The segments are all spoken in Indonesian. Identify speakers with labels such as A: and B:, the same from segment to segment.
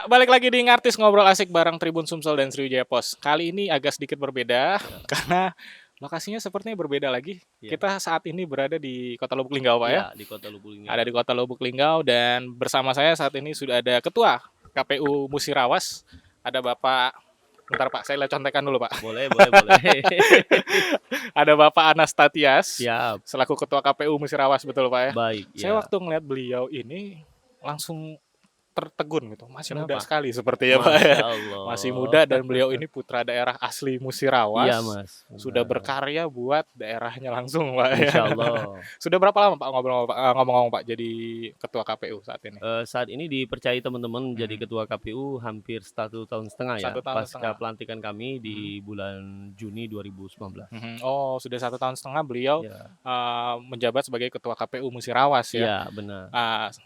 A: Pak, balik lagi di Ngartis Ngobrol Asik bareng Tribun Sumsel dan Sriwijaya Pos. Kali ini agak sedikit berbeda karena lokasinya sepertinya berbeda lagi.
B: Ya,
A: Kita saat ini berada di Kota Lubuk Linggau, Pak ya.
B: iya di Kota Lubuk
A: Ada
B: Linggau.
A: di Kota Lubuk Linggau dan bersama saya saat ini sudah ada Ketua KPU Musirawas. Ada Bapak, bentar Pak, saya lihat contekan dulu Pak.
B: Boleh, boleh, boleh.
A: Ada Bapak Anastatias
B: Siap,
A: selaku Ketua KPU Musirawas, betul Pak ya.
B: baik
A: Saya
B: ya.
A: waktu ngeliat beliau ini langsung tertegun gitu, masih muda
B: Kenapa?
A: sekali seperti ya Pak ya.
B: Masya
A: Masih
B: Allah.
A: muda dan beliau ini putra daerah asli
B: Iya
A: Musirawas,
B: Mas,
A: sudah
B: benar.
A: berkarya buat daerahnya langsung Pak ya.
B: Insya Allah.
A: Sudah berapa lama Pak ngomong-ngomong Pak jadi ketua KPU saat ini?
B: Saat ini dipercayai teman-teman jadi
A: Mhm.
B: ketua KPU hampir 1 tahun setengah ya,
A: 1 tahun setengah.
B: pasca pelantikan kami
A: Mhm.
B: di bulan Juni 2019.
A: Mhm. Oh, sudah 1 tahun setengah beliau
B: Ya,
A: menjabat sebagai ketua KPU Musirawas ya.
B: iya benar.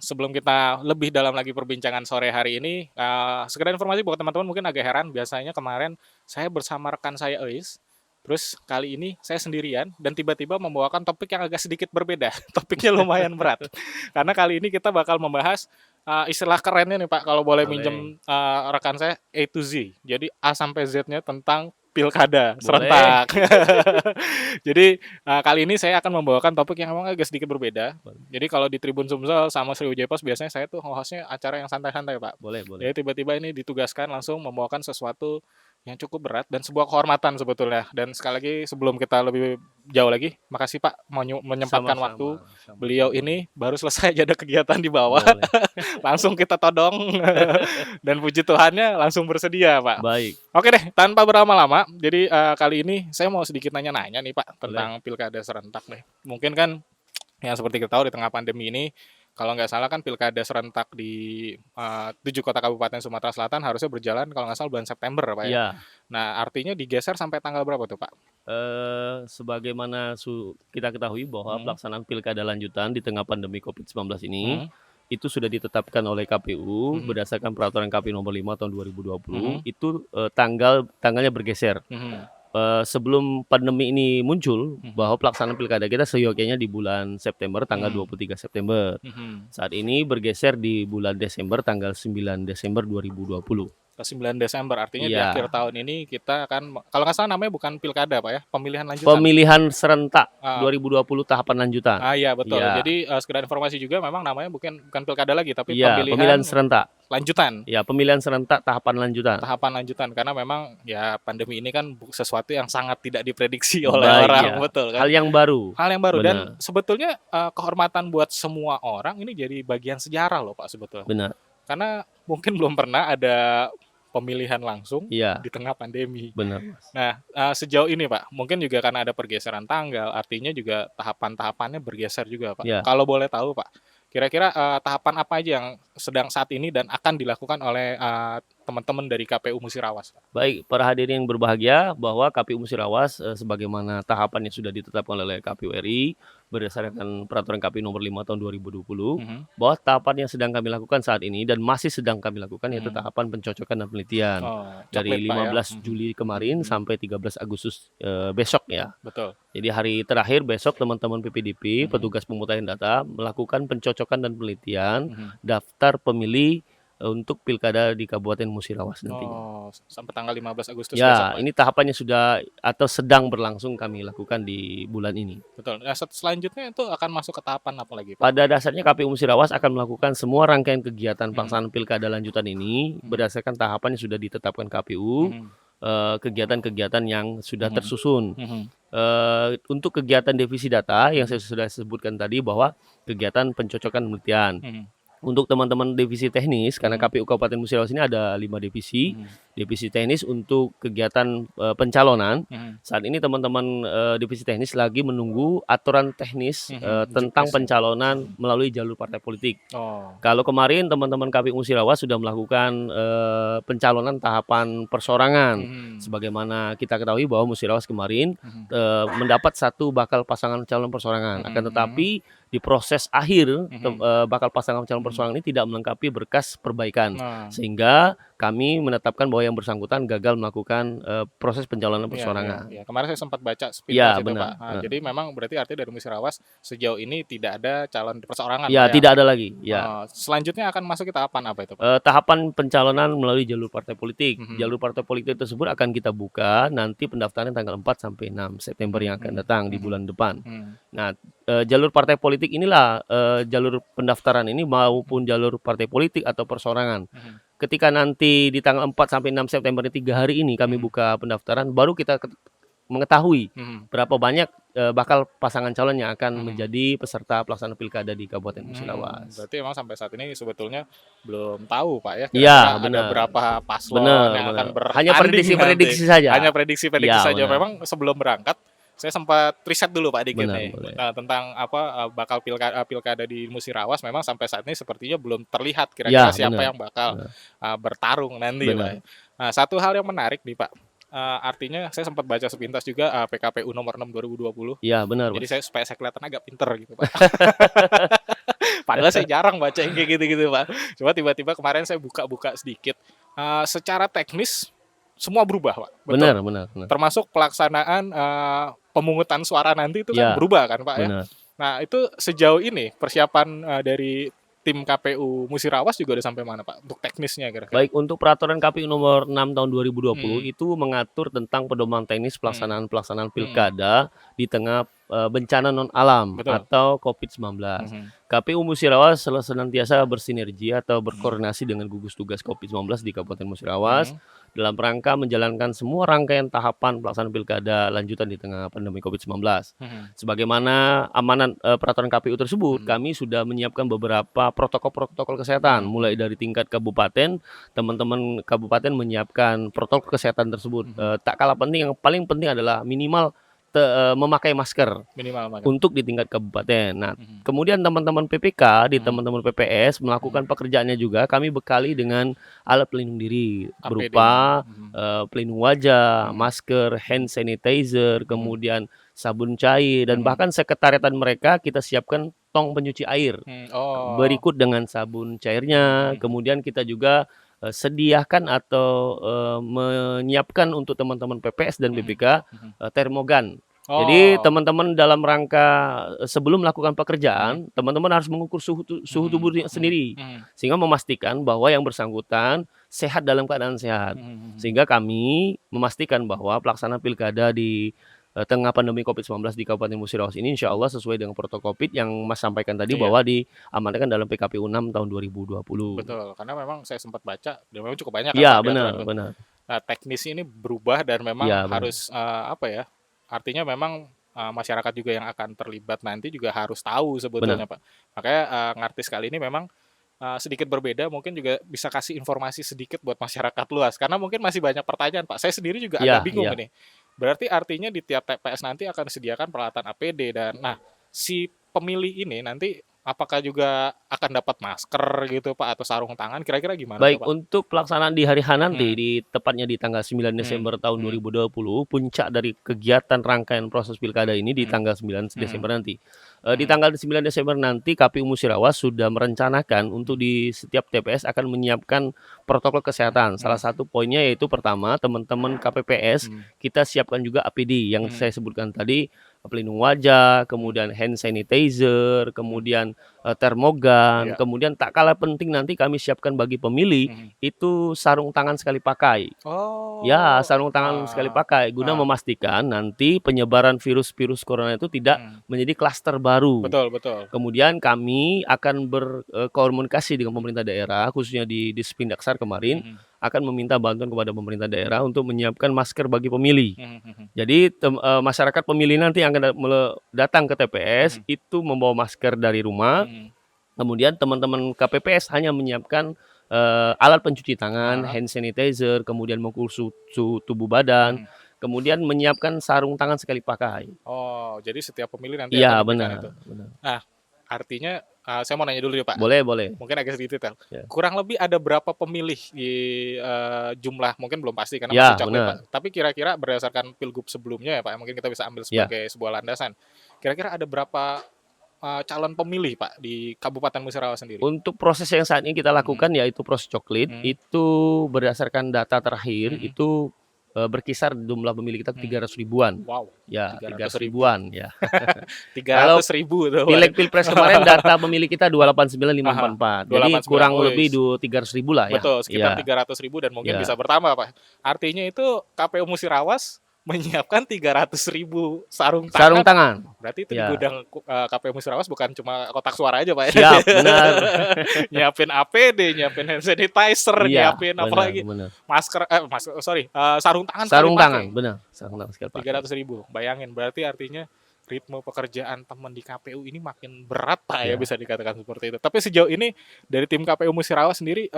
A: Sebelum kita lebih dalam lagi perbincangan sore hari ini, sekedar informasi buat teman-teman mungkin agak heran, biasanya kemarin saya bersama rekan saya Eis, terus kali ini saya sendirian dan tiba-tiba membawakan topik yang agak sedikit berbeda. Topiknya lumayan berat. Karena kali ini kita bakal membahas istilah kerennya nih Pak, kalau boleh
B: Boleh,
A: minjem rekan saya A to Z. Jadi A sampai Z-nya tentang pilkada
B: boleh.
A: serentak. Jadi kali ini saya akan membawakan topik yang memang agak sedikit berbeda. Jadi kalau di Tribun Sumsel sama Sriwijaya Pos biasanya saya tuh hostnya acara yang santai-santai Pak.
B: Boleh, boleh.
A: Jadi tiba-tiba ini ditugaskan langsung membawakan sesuatu yang cukup berat dan sebuah kehormatan sebetulnya. Dan sekali lagi sebelum kita lebih jauh lagi, makasih Pak menyempatkan waktu.
B: Sama-sama,
A: Beliau
B: sama-sama.
A: ini baru selesai aja ada kegiatan di bawah,
B: Boleh.
A: langsung kita todong dan puji Tuhannya langsung bersedia Pak.
B: Baik,
A: Oke deh, tanpa berlama-lama, jadi kali ini saya mau sedikit nanya-nanya nih Pak
B: boleh.
A: tentang pilkada serentak nih. Mungkin kan yang seperti kita tahu di tengah pandemi ini, kalau nggak salah kan pilkada serentak di 7 kota kabupaten Sumatera Selatan harusnya berjalan kalau nggak salah bulan September Pak ya.
B: Iya.
A: Nah artinya digeser sampai tanggal berapa tuh Pak?
B: Sebagaimana kita ketahui bahwa
A: Hmm.
B: pelaksanaan pilkada lanjutan di tengah pandemi COVID-19 ini,
A: Hmm.
B: itu sudah ditetapkan oleh KPU
A: Hmm.
B: berdasarkan peraturan KPU nomor 5 tahun 2020,
A: Hmm.
B: itu tanggalnya bergeser.
A: Hmm.
B: Sebelum pandemi ini muncul,
A: Hmm.
B: bahwa pelaksanaan pilkada kita seyogyanya di bulan September, tanggal
A: Hmm.
B: 23 September.
A: Hmm.
B: Saat ini bergeser di bulan Desember, tanggal 9 Desember 2020.
A: Ke 9 Desember artinya di akhir
B: Iya,
A: tahun ini kita akan kalau nggak salah namanya bukan pilkada Pak ya, pemilihan lanjutan.
B: pemilihan serentak
A: Ah,
B: 2020 tahapan lanjutan.
A: iya betul.
B: Iya.
A: Jadi sekedar informasi juga memang namanya bukan pilkada lagi tapi
B: Iya,
A: pemilihan
B: pemilihan serentak.
A: lanjutan,
B: Ya, pemilihan serentak tahapan lanjutan.
A: tahapan lanjutan karena memang ya pandemi ini kan sesuatu yang sangat tidak diprediksi oleh
B: Baik,
A: orang,
B: ya.
A: betul kan?
B: Hal yang baru.
A: Hal yang baru dan
B: Benar,
A: sebetulnya kehormatan buat semua orang ini jadi bagian sejarah loh Pak sebetulnya.
B: benar.
A: Karena mungkin belum pernah ada pemilihan langsung
B: Iya,
A: di tengah pandemi.
B: benar, Mas.
A: Nah, sejauh ini Pak, mungkin juga karena ada pergeseran tanggal, artinya juga tahapan-tahapannya bergeser juga Pak.
B: Ya,
A: Kalau boleh tahu Pak, kira-kira tahapan apa aja yang sedang saat ini dan akan dilakukan oleh teman-teman dari KPU Musirawas? Pak?
B: baik para hadirin yang berbahagia bahwa KPU Musirawas sebagaimana tahapan yang sudah ditetapkan oleh KPU RI berdasarkan peraturan KPU nomor 5 tahun 2020,
A: Mhm.
B: bahwa tahapan yang sedang kami lakukan saat ini dan masih sedang kami lakukan yaitu
A: Mhm.
B: tahapan pencocokan dan penelitian.
A: Oh,
B: Dari
A: coklat Pak ya.
B: 15
A: Mhm.
B: Juli kemarin
A: Mhm.
B: sampai 13 Agustus besok ya.
A: Betul.
B: Jadi hari terakhir besok teman-teman PPDP,
A: Mhm.
B: petugas pemutahiran data, melakukan pencocokan dan penelitian
A: Mhm.
B: daftar pemilih untuk pilkada di Kabupaten Musirawas nantinya.
A: Oh, sampai tanggal 15 Agustus besok
B: Ya,
A: Pak.
B: ini tahapannya sudah atau sedang berlangsung kami lakukan di bulan ini.
A: Betul. Nah, selanjutnya itu akan masuk ke tahapan apa lagi Pak?
B: Pada dasarnya KPU Musirawas akan melakukan semua rangkaian kegiatan
A: Mhm.
B: pelaksanaan pilkada lanjutan ini
A: Mhm.
B: berdasarkan tahapan yang sudah ditetapkan KPU,
A: Mhm.
B: kegiatan-kegiatan yang sudah
A: Mhm.
B: tersusun.
A: Mhm.
B: Untuk kegiatan divisi data yang saya sudah sebutkan tadi bahwa kegiatan pencocokan penelitian.
A: Mhm.
B: Untuk teman-teman divisi teknis, karena
A: Mhm.
B: KPU Kabupaten Musirawas ini ada 5 divisi.
A: Mhm.
B: Divisi teknis untuk kegiatan pencalonan.
A: Mhm.
B: Saat ini teman-teman divisi teknis lagi menunggu aturan teknis
A: Mhm.
B: tentang
A: Juknis ya.
B: pencalonan melalui jalur partai politik.
A: Oh.
B: Kalau kemarin teman-teman KPU Musirawas sudah melakukan pencalonan tahapan persorangan.
A: Mhm.
B: Sebagaimana kita ketahui bahwa Musirawas kemarin
A: Mhm.
B: mendapat satu bakal pasangan calon persorangan. Akan
A: Mhm.
B: tetapi di proses akhir
A: Mhm.
B: bakal pasangan calon
A: Mhm.
B: persorangan ini tidak melengkapi berkas perbaikan.
A: Nah.
B: Sehingga kami menetapkan bahwa yang bersangkutan gagal melakukan, proses pencalonan
A: Iya iya
B: persorangan.
A: iya, kemarin saya sempat baca
B: Iya,
A: sepintas itu,
B: benar,
A: Pak. Jadi memang berarti artinya dari Musirawas sejauh ini tidak ada calon perseorangan,
B: iya,
A: Pak, ya?
B: tidak ada lagi, ya.
A: Selanjutnya akan masuk ke tahapan apa itu, Pak?
B: Tahapan pencalonan melalui jalur partai politik.
A: Mhm,
B: Jalur partai politik tersebut akan kita buka nanti pendaftaran tanggal 4 sampai 6 September yang akan
A: mhm,
B: datang di
A: mhm,
B: bulan depan.
A: mhm,
B: Nah, jalur partai politik inilah, jalur pendaftaran ini maupun jalur partai politik atau persorangan.
A: mhm,
B: Ketika nanti di tanggal 4 sampai 6 September, 3 hari ini kami
A: mhm,
B: buka pendaftaran, baru kita mengetahui
A: mhm,
B: berapa banyak, bakal pasangan calon yang akan
A: mhm.
B: menjadi peserta pelaksana pilkada di Kabupaten Musirawas.
A: Berarti emang sampai saat ini sebetulnya belum tahu, Pak, ya, kira-kira
B: Iya,
A: ada
B: benar.
A: berapa paslon
B: Benar,
A: yang
B: benar.
A: akan
B: Hanya
A: bertanding
B: prediksi-prediksi
A: nanti.
B: saja.
A: Hanya prediksi-prediksi
B: Iya,
A: saja.
B: benar.
A: Memang sebelum berangkat, saya sempat riset dulu, Pak, dikit
B: Benar,
A: nih,
B: boleh.
A: tentang apa, bakal pilkada di Musirawas memang sampai saat ini sepertinya belum terlihat
B: Iya,
A: kira-kira siapa
B: benar.
A: yang bakal,
B: Benar.
A: bertarung nanti, Pak,
B: Benar.
A: ya. Nah, satu hal yang menarik nih, Pak, artinya saya sempat baca sepintas juga, PKPU nomor 6 2020.
B: Iya, benar,
A: Jadi
B: Mas.
A: supaya saya kelihatan agak pinter gitu, Pak. Padahal saya jarang baca yang kayak gitu-gitu, Pak. Cuma tiba-tiba kemarin saya buka-buka sedikit. Secara teknis semua berubah, Pak. Betul.
B: Benar, benar, benar.
A: Termasuk pelaksanaan pemungutan suara nanti itu kan
B: Iya,
A: berubah kan, Pak, ya.
B: benar.
A: Nah, itu sejauh ini persiapan dari tim KPU Musirawas juga udah sampai mana, Pak? Untuk teknisnya kira-kira?
B: Baik, untuk peraturan KPU nomor 6 tahun 2020
A: Hmm,
B: itu mengatur tentang pedoman teknis
A: hmm,
B: pelaksanaan
A: hmm.
B: pilkada di tengah bencana non alam
A: Betul.
B: atau COVID-19.
A: Mhm,
B: KPU Musirawas senantiasa bersinergi atau
A: mhm,
B: berkoordinasi dengan gugus tugas COVID-19 di Kabupaten Musirawas
A: mhm,
B: dalam rangka menjalankan semua rangkaian tahapan pelaksanaan pilkada lanjutan di tengah pandemi COVID-19.
A: mhm,
B: Sebagaimana amanat peraturan KPU tersebut,
A: mhm,
B: kami sudah menyiapkan beberapa protokol-protokol kesehatan,
A: mhm,
B: mulai dari tingkat kabupaten, teman-teman kabupaten menyiapkan protokol kesehatan tersebut.
A: mhm.
B: Tak kalah penting, yang paling penting adalah minimal memakai masker
A: Minimal banget.
B: untuk di tingkat kabupaten. Nah,
A: Mhm,
B: kemudian teman-teman PPK, di
A: mhm,
B: teman-teman PPS
A: mhm.
B: melakukan pekerjaannya juga, kami bekali dengan alat pelindung diri
A: APD-nya.
B: berupa
A: Mhm,
B: pelindung wajah,
A: mhm,
B: masker, hand sanitizer,
A: mhm,
B: kemudian sabun cair, dan
A: mhm.
B: bahkan sekretariatan mereka kita siapkan tong pencuci air
A: Oh.
B: berikut dengan sabun
A: Mhm,
B: cairnya.
A: mhm,
B: Kemudian kita juga sediakan atau menyiapkan untuk teman-teman PPS dan
A: mhm,
B: PPK
A: mhm.
B: termogan. Jadi
A: Oh.
B: teman-teman dalam rangka sebelum melakukan
A: Mhm,
B: pekerjaan, teman-teman harus mengukur suhu
A: mhm,
B: tubuhnya
A: mhm,
B: sendiri,
A: mhm,
B: sehingga memastikan bahwa yang bersangkutan sehat dalam keadaan sehat.
A: mhm, mhm.
B: Sehingga kami memastikan bahwa pelaksanaan pilkada di tengah pandemi COVID-19 di Kabupaten Musirawas ini insya Allah sesuai dengan protokol COVID yang Mas sampaikan tadi
A: Iya,
B: bahwa diamanatkan dalam PKPU 6 tahun 2020.
A: betul. Karena memang saya sempat baca dan memang cukup banyak kan,
B: Iya,
A: Pak, di
B: benar,
A: aturan itu.
B: benar.
A: Nah, teknis ini berubah dan memang
B: Iya, benar.
A: harus, apa ya, artinya memang, masyarakat juga yang akan terlibat nanti juga harus tahu
B: Benar.
A: sebetulnya, Pak. Makanya, Ngartis kali ini memang, sedikit berbeda, mungkin juga bisa kasih informasi sedikit buat masyarakat luas, karena mungkin masih banyak pertanyaan, Pak. Saya sendiri juga agak
B: Iya,
A: bingung
B: iya.
A: ini. Berarti artinya di tiap TPS nanti akan disediakan peralatan APD dan nah, si pemilih ini nanti apakah juga akan dapat masker gitu, Pak, atau sarung tangan, kira-kira gimana tuh,
B: Baik,
A: Pak?
B: untuk pelaksanaan di hari H nanti,
A: Hmm,
B: tepatnya di tanggal 9
A: hmm,
B: Desember tahun
A: hmm,
B: 2020, puncak dari kegiatan rangkaian proses pilkada ini di
A: hmm,
B: tanggal 9
A: hmm,
B: Desember nanti. Di
A: hmm,
B: tanggal 9 Desember nanti KPU Musirawas sudah merencanakan untuk
A: hmm,
B: di setiap TPS akan menyiapkan protokol kesehatan.
A: hmm,
B: Salah satu poinnya yaitu pertama, teman-teman KPPS
A: hmm,
B: kita siapkan juga APD yang
A: hmm,
B: saya sebutkan tadi, pelindung wajah,
A: hmm,
B: kemudian hand sanitizer,
A: hmm,
B: kemudian termogan,
A: iya,
B: kemudian tak kalah penting nanti kami siapkan bagi pemilih
A: mhm.
B: itu sarung tangan sekali pakai. Ya,
A: Oh,
B: sarung tangan sekali pakai guna
A: ah,
B: memastikan nanti penyebaran virus-virus corona itu tidak
A: mhm,
B: menjadi klaster baru.
A: betul betul,
B: Kemudian kami akan berkomunikasi dengan pemerintah daerah, khususnya di Dispindaksar kemarin,
A: mhm,
B: akan meminta bantuan kepada pemerintah daerah untuk menyiapkan masker bagi pemilih.
A: mhm, mhm,
B: Jadi masyarakat pemilih nanti yang akan datang ke TPS
A: mhm,
B: itu membawa masker dari rumah.
A: mhm,
B: Kemudian teman-teman KPPS hanya menyiapkan alat pencuci tangan,
A: heeh,
B: hand sanitizer, kemudian mengukur suhu tubuh badan,
A: mhm.
B: kemudian menyiapkan sarung tangan sekali pakai.
A: Oh, jadi setiap pemilih nanti
B: Iya,
A: akan diberikan
B: benar,
A: itu.
B: benar.
A: Nah, artinya, saya mau nanya dulu ya, Pak,
B: Boleh, boleh.
A: mungkin agak sedikit detail.
B: Ya,
A: Kurang lebih ada berapa pemilih di, jumlah mungkin belum pasti karena masih
B: ya,
A: cakup ya, Pak.
B: benar.
A: Tapi kira-kira berdasarkan pilgub sebelumnya ya, Pak, mungkin kita bisa ambil
B: Ya.
A: sebagai sebuah landasan. Kira-kira ada berapa calon pemilih Pak di Kabupaten Musirawas sendiri?
B: Untuk proses yang saat ini kita lakukan
A: Mhm.
B: yaitu proses coklit,
A: Mhm.
B: itu berdasarkan data terakhir
A: Mhm.
B: itu, berkisar jumlah pemilih kita
A: Mhm.
B: 300 ribuan.
A: Wow,
B: Ya,
A: 300
B: 300
A: ribu.
B: ribuan ya.
A: tiga
B: Kalau
A: ratus ribu tuh Pak.
B: pileg pilpres kemarin data pemilih kita 289.544.
A: Dua
B: Jadi
A: delapan sembilan.
B: kurang lebih 300 ribu lah ya.
A: Betul, sekitar
B: Iya,
A: 300 ribu dan mungkin bisa
B: iya.
A: bertambah, Pak. Artinya itu KPU Musirawas menyiapkan 300 ribu sarung
B: Sarung
A: tangan.
B: tangan.
A: Berarti itu di
B: Ya,
A: gudang KPU Musirawas bukan cuma kotak suara aja, Pak, ya.
B: siap, benar.
A: Nyiapin APD, nyiapin hand sanitizer,
B: Iya,
A: nyiapin apa
B: benar,
A: lagi?
B: benar.
A: Sarung tangan sekali
B: Sarung tangan,
A: pakai.
B: benar. Sarung tangan sekali pakai.
A: 300 ribu. Bayangin, berarti artinya ritme pekerjaan teman di KPU ini makin berat, Pak, ya,
B: Ya.
A: bisa dikatakan seperti itu. Tapi sejauh ini dari tim KPU Musirawas sendiri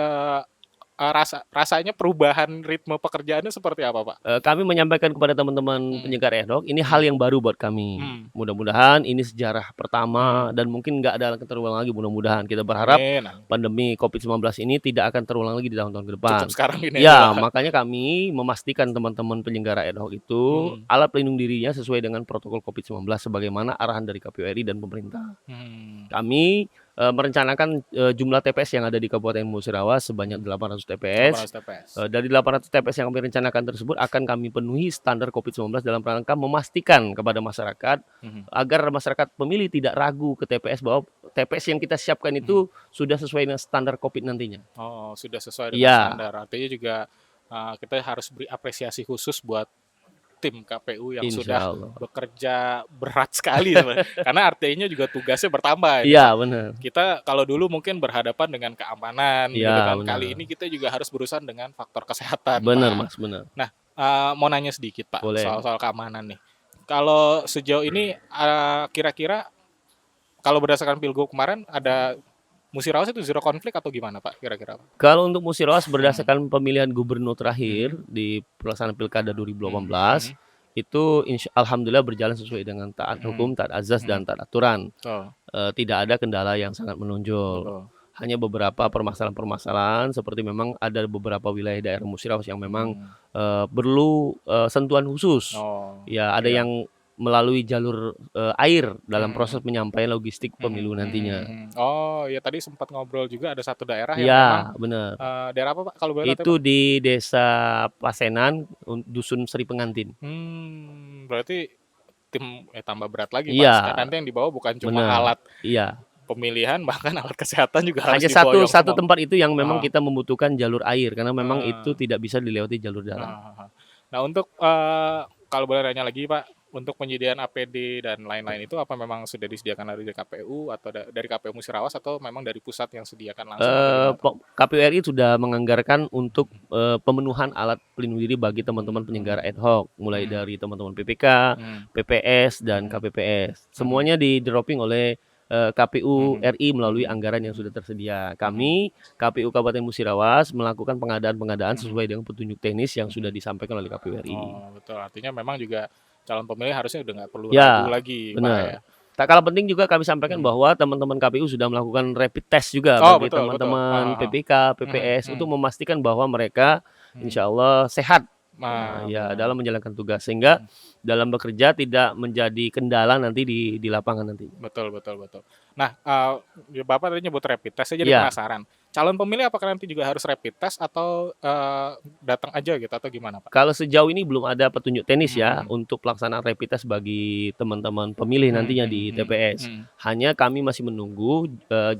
A: rasanya perubahan ritme pekerjaannya seperti apa, Pak?
B: Kami menyampaikan kepada teman-teman penyegar ad hoc, ini hal yang baru buat kami.
A: Hmm.
B: Mudah-mudahan ini sejarah pertama dan mungkin nggak ada terulang lagi, mudah-mudahan. Kita berharap
A: Amin.
B: pandemi COVID-19 ini tidak akan terulang lagi di tahun-tahun ke depan.
A: Cukup sekarang ini
B: Ya,
A: aja, Pak.
B: makanya kami memastikan teman-teman penyelenggara ad hoc itu alat pelindung dirinya sesuai dengan protokol COVID-19 sebagaimana arahan dari KPU RI dan pemerintah. Kami merencanakan jumlah TPS yang ada di Kabupaten Musirawas sebanyak 800 TPS.
A: 800 TPS.
B: Dari 800 TPS yang kami rencanakan tersebut akan kami penuhi standar COVID-19 dalam rangka memastikan kepada masyarakat agar masyarakat pemilih tidak ragu ke TPS bahwa TPS yang kita siapkan itu sudah sesuai dengan standar COVID nantinya.
A: Oh, sudah sesuai dengan
B: Iya.
A: standar. Artinya juga kita harus beri apresiasi khusus buat tim KPU yang
B: Insya
A: sudah
B: Allah.
A: bekerja berat sekali sebenarnya. Karena artinya juga tugasnya bertambah.
B: Iya, benar.
A: Kita kalau dulu mungkin berhadapan dengan keamanan, gitu
B: Iya,
A: kan.
B: benar.
A: Kali ini kita juga harus berurusan dengan faktor kesehatan,
B: Benar,
A: Pak.
B: Mas, benar.
A: Nah, mau nanya sedikit, Pak,
B: Boleh.
A: soal keamanan nih. Kalau sejauh ini kira-kira kalau berdasarkan Pilgub kemarin ada Musirawas itu zero konflik atau gimana, Pak, kira-kira?
B: Kalau untuk Musirawas berdasarkan pemilihan gubernur terakhir di pelaksanaan Pilkada 2018 itu alhamdulillah berjalan sesuai dengan taat hukum, taat azas dan taat aturan. Tidak ada kendala yang sangat menonjol. Hanya beberapa permasalahan-permasalahan seperti memang ada beberapa wilayah daerah Musirawas yang memang perlu sentuhan khusus. Ya, ada yang melalui jalur air dalam proses penyampaian logistik pemilu nantinya.
A: Oh, ya tadi sempat ngobrol juga ada satu daerah yang
B: Ya,
A: memang
B: benar.
A: daerah apa, Pak, kalau boleh tahu,
B: Itu
A: Pak?
B: di Desa Pasenan, Dusun Sri Pengantin.
A: Berarti tim tambah berat lagi, Pak.
B: Iya.
A: Nanti yang dibawa bukan cuma
B: Benar.
A: alat
B: Iya.
A: pemilihan, bahkan alat kesehatan juga harus
B: Hanya
A: diboyong
B: satu
A: semua.
B: tempat itu yang memang kita membutuhkan jalur air karena memang itu tidak bisa dilewati jalur darat.
A: Nah, untuk kalau boleh nanya lagi, Pak, untuk penyediaan APD dan lain-lain itu apa memang sudah disediakan dari KPU atau dari KPU Musirawas atau memang dari pusat yang sediakan langsung?
B: KPU RI sudah menganggarkan untuk pemenuhan alat pelindung diri bagi teman-teman penyelenggara ad hoc, mulai dari teman-teman PPK, PPS dan KPPS. Semuanya di-dropping oleh KPU RI melalui anggaran yang sudah tersedia. Kami KPU Kabupaten Musirawas melakukan pengadaan sesuai dengan petunjuk teknis yang sudah disampaikan oleh KPU RI.
A: Oh, betul. Artinya memang juga calon pemilih harusnya udah nggak perlu
B: Ya,
A: ragu lagi,
B: benar.
A: Pak, ya.
B: Tak kalah penting juga kami sampaikan bahwa teman-teman KPU sudah melakukan rapid test juga bagi
A: betul,
B: teman-teman
A: betul.
B: PPK, PPS untuk memastikan bahwa mereka insya Allah sehat ya dalam menjalankan tugas sehingga dalam bekerja tidak menjadi kendala nanti di lapangan nanti.
A: Betul. Nah, Bapak tadi nyebut rapid test, saya jadi penasaran. Calon pemilih apakah nanti juga harus rapid test atau datang aja gitu atau gimana, Pak?
B: Kalau sejauh ini belum ada petunjuk teknis ya untuk pelaksanaan rapid test bagi teman-teman pemilih nantinya di TPS. Hanya kami masih menunggu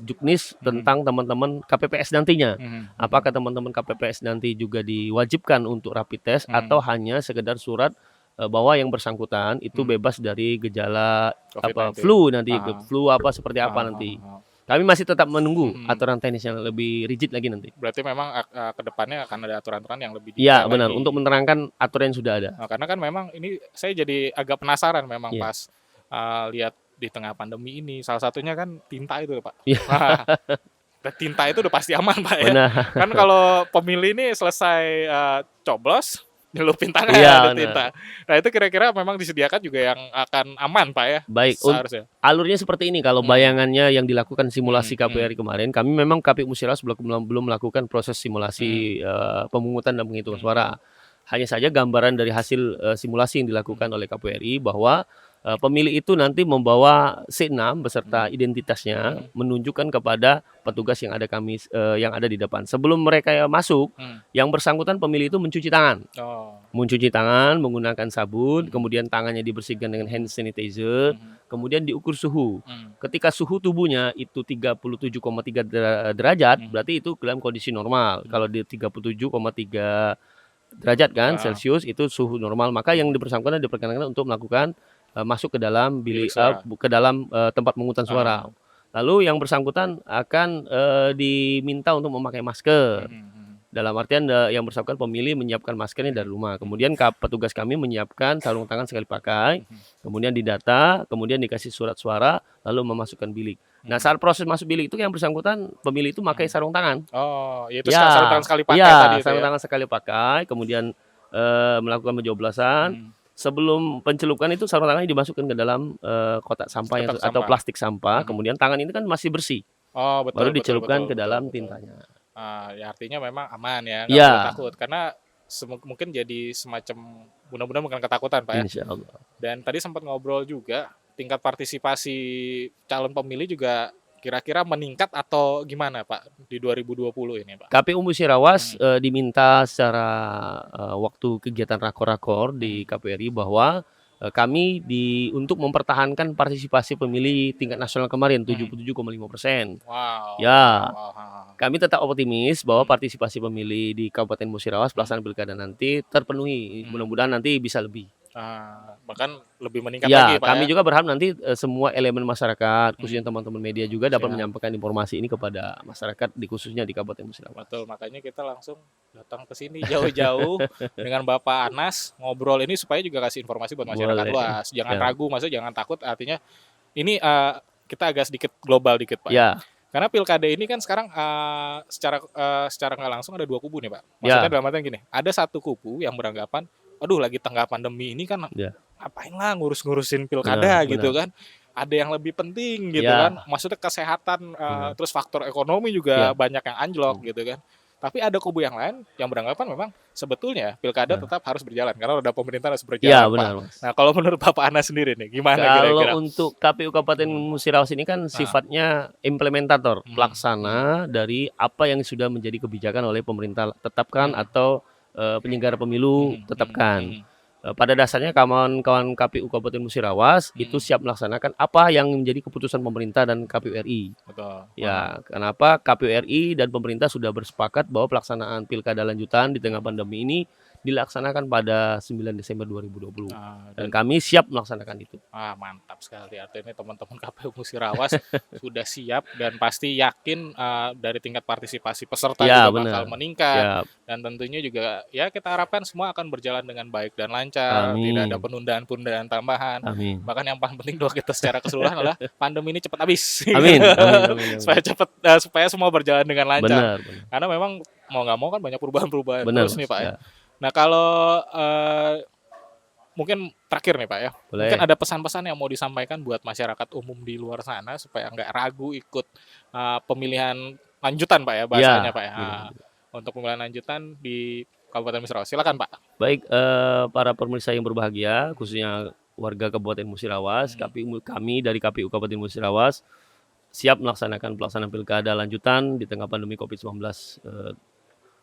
B: juknis tentang teman-teman KPPS nantinya. Apakah teman-teman KPPS nanti juga diwajibkan untuk rapid test atau hanya sekedar surat bahwa yang bersangkutan itu bebas dari gejala flu nanti, flu apa seperti apa nanti. Kami masih tetap menunggu aturan teknis yang lebih rigid lagi nanti.
A: Berarti memang ke depannya akan ada aturan-aturan yang lebih detail.
B: Iya, benar,
A: lagi.
B: untuk menerangkan aturan yang sudah ada.
A: Nah, karena kan memang ini saya jadi agak penasaran memang pas lihat di tengah pandemi ini. Salah satunya kan tinta itu, Pak. Tinta itu udah pasti aman, Pak, ya.
B: Benar.
A: Kan kalau pemilih ini selesai coblos, nyelupin tangan ada tinta. Nah, itu kira-kira memang disediakan juga yang akan aman, Pak, ya.
B: Baik,
A: seharusnya.
B: Alurnya seperti ini kalau bayangannya yang dilakukan simulasi KPU RI kemarin, kami memang KPU Musirawas belum melakukan proses simulasi pemungutan dan penghitungan suara. Hanya saja gambaran dari hasil simulasi yang dilakukan oleh KPU RI bahwa pemilih itu nanti membawa C6 beserta identitasnya menunjukkan kepada petugas yang ada di depan. Sebelum mereka masuk, yang bersangkutan pemilih itu mencuci tangan. Mencuci tangan menggunakan sabun, kemudian tangannya dibersihkan dengan hand sanitizer, kemudian diukur suhu. Ketika suhu tubuhnya itu 37,3 derajat, berarti itu dalam kondisi normal. Kalau di 37,3 derajat kan Celcius itu suhu normal, maka yang bersangkutan diperkenankan untuk melakukan masuk ke dalam ke dalam tempat pemungutan suara. Lalu yang bersangkutan akan diminta untuk memakai masker. Dalam artian yang bersangkutan pemilih menyiapkan maskernya dari rumah. Kemudian petugas kami menyiapkan sarung tangan sekali pakai, kemudian didata, kemudian dikasih surat suara, lalu memasukkan bilik. Nah, saat proses masuk bilik itu yang bersangkutan pemilih itu pakai sarung tangan.
A: Itu sarung tangan sekali pakai tadi itu.
B: Sarung tangan sekali pakai, kemudian melakukan pencoblosan. Sebelum pencelupan itu sarung tangannya dimasukkan ke dalam kotak sampah atau plastik sampah. Kemudian tangan ini kan masih bersih. Baru dicelupkan ke dalam tintanya.
A: Ya artinya memang aman ya, nggak perlu takut. Karena mungkin jadi semacam mudah-mudahan bukan ketakutan Pak ya.
B: Insya Allah.
A: Dan tadi sempat ngobrol juga tingkat partisipasi calon pemilih juga kira-kira meningkat atau gimana Pak di 2020 ini Pak?
B: KPU Musirawas diminta secara waktu kegiatan rakor-rakor di KPU RI bahwa kami untuk mempertahankan partisipasi pemilih tingkat nasional kemarin 77,5%. Kami tetap optimis bahwa partisipasi pemilih di Kabupaten Musirawas pelaksanaan pilkada nanti terpenuhi. Mudah-mudahan nanti bisa lebih.
A: Bahkan lebih meningkat lagi Pak.
B: Kami juga berharap nanti semua elemen masyarakat, khususnya teman-teman media juga dapat menyampaikan informasi ini kepada masyarakat khususnya di Kabupaten Musirawas.
A: Betul, makanya kita langsung datang ke sini jauh-jauh dengan Bapak Anas ngobrol ini supaya juga kasih informasi buat masyarakat luas. Jangan ragu, maksudnya jangan takut. Artinya ini kita agak sedikit global dikit Pak. Karena pilkada ini kan sekarang secara nggak langsung ada dua kubu nih Pak. Maksudnya dalam artian gini, ada satu kubu yang beranggapan aduh lagi tengah pandemi ini kan ngapain lah ngurus-ngurusin pilkada gitu kan. Ada yang lebih penting gitu kan. Maksudnya kesehatan, terus faktor ekonomi juga banyak yang anjlok gitu kan. Tapi ada kubu yang lain yang beranggapan memang sebetulnya pilkada tetap harus berjalan karena roda pemerintah harus berjalan Pak. Nah kalau menurut Bapak Anas sendiri nih gimana kira-kira?
B: Kalau untuk KPU Kabupaten Musirawas ini kan sifatnya implementator, pelaksana dari apa yang sudah menjadi kebijakan oleh pemerintah tetapkan atau penyelenggara pemilu tetapkan. Pada dasarnya kawan-kawan KPU Kabupaten Musirawas itu siap melaksanakan apa yang menjadi keputusan pemerintah dan KPU RI.
A: Betul.
B: Kenapa KPU RI dan pemerintah sudah bersepakat bahwa pelaksanaan pilkada lanjutan di tengah pandemi ini dilaksanakan pada 9 Desember 2020. Dan kami siap melaksanakan itu.
A: Mantap sekali. Artinya teman-teman KPU Musirawas sudah siap dan pasti yakin dari tingkat partisipasi peserta juga bakal meningkat. Dan tentunya juga ya kita harapkan semua akan berjalan dengan baik dan lancar. Tidak ada penundaan-penundaan tambahan. Bahkan yang paling penting doa kita secara keseluruhan adalah pandemi ini cepat habis. Supaya semua berjalan dengan lancar. Karena memang mau nggak mau kan banyak perubahan-perubahan terus nih Pak ya. Nah kalau mungkin terakhir nih Pak ya, mungkin ada pesan-pesan yang mau disampaikan buat masyarakat umum di luar sana supaya nggak ragu ikut pemilihan lanjutan Pak ya bahasanya Pak ya. Untuk pemilihan lanjutan di Kabupaten Musirawas, silakan Pak.
B: Baik, para pemirsa yang berbahagia, khususnya warga Kabupaten Musirawas, kami dari KPU Kabupaten Musirawas siap melaksanakan pelaksanaan pilkada lanjutan di tengah pandemi COVID-19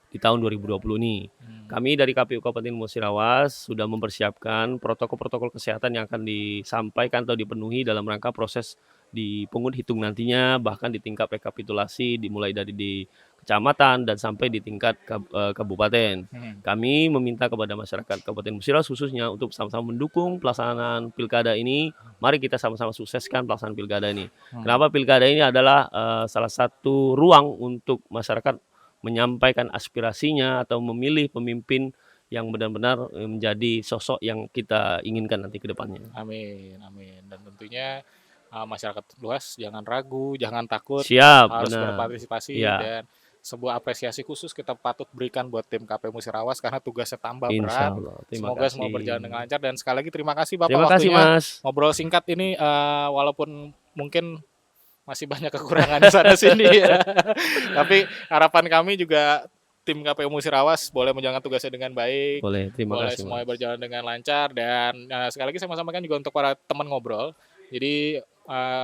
B: di tahun 2020 ini. Kami dari KPU Kabupaten Musirawas sudah mempersiapkan protokol-protokol kesehatan yang akan disampaikan atau dipenuhi dalam rangka proses di pengundian hitung nantinya, bahkan di tingkat rekapitulasi dimulai dari di kecamatan dan sampai di tingkat kabupaten. Kami meminta kepada masyarakat Kabupaten Musirawas khususnya untuk sama-sama mendukung pelaksanaan pilkada ini. Mari kita sama-sama sukseskan pelaksanaan pilkada ini. Kenapa pilkada ini adalah salah satu ruang untuk masyarakat menyampaikan aspirasinya atau memilih pemimpin yang benar-benar menjadi sosok yang kita inginkan nanti ke depannya.
A: Amin, amin. Dan tentunya masyarakat luas jangan ragu, jangan takut, harus berpartisipasi dan sebuah apresiasi khusus kita patut berikan buat tim KPU Musirawas karena tugasnya tambah berat. Semoga semua berjalan dengan lancar dan sekali lagi terima kasih Bapak waktunya. Ngobrol singkat ini walaupun mungkin masih banyak kekurangan di sana sini ya. Tapi harapan kami juga tim KPU Musirawas boleh menjalankan tugasnya dengan baik.
B: Boleh, terima
A: Boleh
B: kasih
A: semuanya
B: Mas.
A: berjalan dengan lancar dan sekali lagi saya mau sampaikan juga untuk para teman ngobrol. Jadi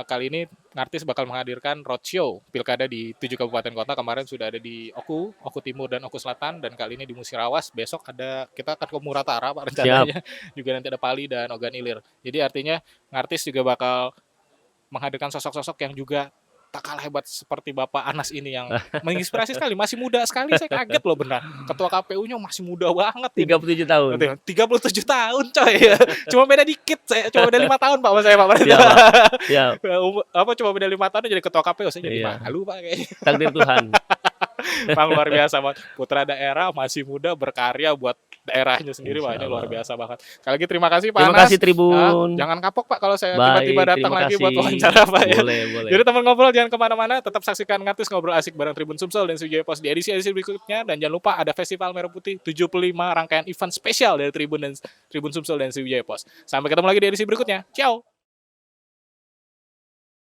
A: kali ini Ngartis bakal menghadirkan roadshow pilkada di 7 kabupaten kota. Kemarin sudah ada di Oku Timur dan Oku Selatan, dan kali ini di Musirawas. Besok kita akan ke Muratara Pak
B: Siap.
A: rencananya. Juga nanti ada Pali dan Ogan Ilir. Jadi artinya Ngartis juga bakal menghadirkan sosok-sosok yang juga tak kalah hebat seperti Bapak Anas ini yang menginspirasi sekali, masih muda sekali, saya kaget loh benar. Ketua KPU-nya masih muda banget ini.
B: 37 tahun.
A: 37 tahun coy. Cuma beda dikit, saya cuma beda 5 tahun Pak sama saya Pak.
B: Siap, Pak. Siap.
A: Apa cuma beda 5 tahun jadi ketua KPU, saya jadi
B: Iya.
A: malu Pak kayaknya.
B: Takdir Tuhan.
A: Bang luar biasa Pak. Putra daerah masih muda berkarya buat daerahnya sendiri, Wah ini
B: Insya
A: luar
B: Allah.
A: biasa banget. Sekali lagi terima kasih Pak
B: Terima
A: Anas.
B: kasih Tribun.
A: Jangan kapok Pak kalau saya
B: Baik,
A: tiba-tiba datang
B: terima
A: lagi buat
B: kasih.
A: wawancara Pak ya.
B: Boleh, boleh.
A: Jadi teman ngobrol jangan kemana-mana, tetap saksikan Ngartis Ngobrol Asik bareng Tribun Sumsel dan Sriwijaya Pos di edisi-edisi berikutnya. Dan jangan lupa ada Festival Merah Putih 75 rangkaian event spesial dari Tribun Sumsel dan Sriwijaya Pos. Sampai ketemu lagi di edisi berikutnya. Ciao.